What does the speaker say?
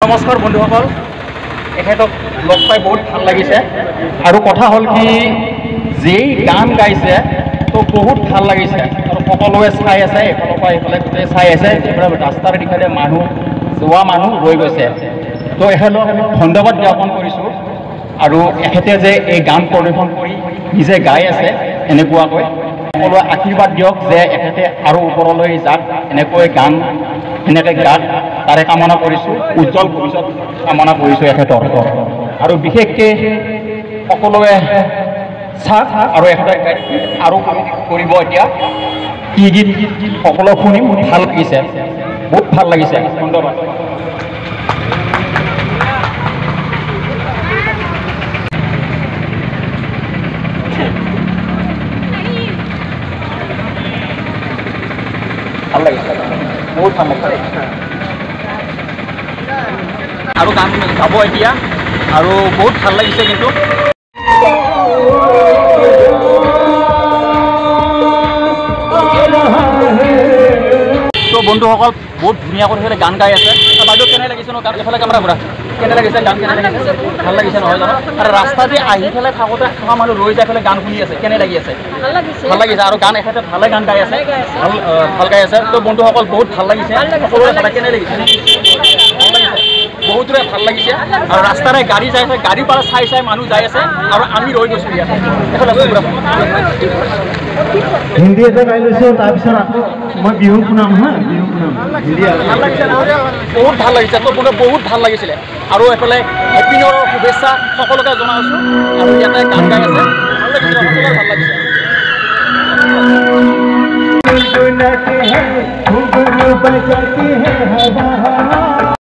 নমস্কাৰ বন্ধুসকল, এখেতক লগ পাই বহুত ভাল লাগিছে আৰু কথা হ'ল কি যেই গান গাইছে তো বহুত ভাল লাগিছে আৰু সকলোৱে চাই আছে, এফালৰ পৰা এইফালে গোটেই চাই আছে, ৰাস্তাৰ দিশে মানুহ যোৱা মানুহ ৰৈ গৈছে। তো এখেতক ধন্যবাদ জ্ঞাপন কৰিছোঁ আৰু এখেতে যে এই গান পৰিৱেশন কৰি নিজে গাই আছে এনেকুৱাকৈ সকলোৱে আশীৰ্বাদ দিয়ক যে এখেতে আৰু ওপৰলৈ যাক, এনেকৈ গান এনেকৈ গাত তাৰে কামনা কৰিছোঁ, উজ্জ্বল ভৱিষ্যত কামনা কৰিছোঁ এখেতৰ। আৰু বিশেষকৈ সকলোৱে চাওক আৰু এখেতে আৰু কৰিব এতিয়া কি গীত সকলো শুনি বহুত ভাল লাগিছে, বহুত ভাল লাগিছে। ধন্যবাদ। ভাল লাগিছে, বহুত ভাল লাগিছে আৰু গান গাব এতিয়া আৰু বহুত ভাল লাগিছে। কিন্তু তো বন্ধুসকল বহুত ধুনীয়াকৈ সেইফালে গান গাই আছে। বাইদেউ কেনে লাগিছে ন গান? এফালে কেমেৰা ঘূৰা, কেনে লাগিছে গান? কেনে লাগিছে? ভাল লাগিছে নহয় জানো? আৰু ৰাস্তা দি আহি পেলাই থাকোঁতে থকা মানুহ ৰৈ যাই পেলাই গান শুনি আছে, কেনে লাগি আছে? ভাল লাগিছে আৰু গান এখেতে ভালে গান গাই আছে, ভাল গাই আছে। তো বন্ধুসকল বহুত ভাল লাগিছে, সকলোৰে চালে কেনে লাগিছে? ভাল লাগিছে, বহুতৰে ভাল লাগিছে। আৰু ৰাস্তাৰে গাড়ী যাই আছে, গাড়ীৰ পৰা চাই চাই মানুহ যাই আছে আৰু আমি ৰৈ গৈছোঁ ইয়াত। হিন্দী এটা গাই লৈছোঁ, তাৰপিছত আকৌ মই বিহু শুনাম হা, বিহু শুনাম হিন্দী। ভাল লাগিছে, বহুত ভাল লাগিছে। তো বহুত ভাল লাগিছিলে আৰু এইফালে হেপী নিউ ইয়েৰৰ শুভেচ্ছা সকলোকে জনাইছোঁ আৰু ইয়াতে গান গাই আছে, ভাল লাগিছে, সকলোৰে ভাল লাগিছে। गुनगुनाते हैं घुंघरू बजाती है हवा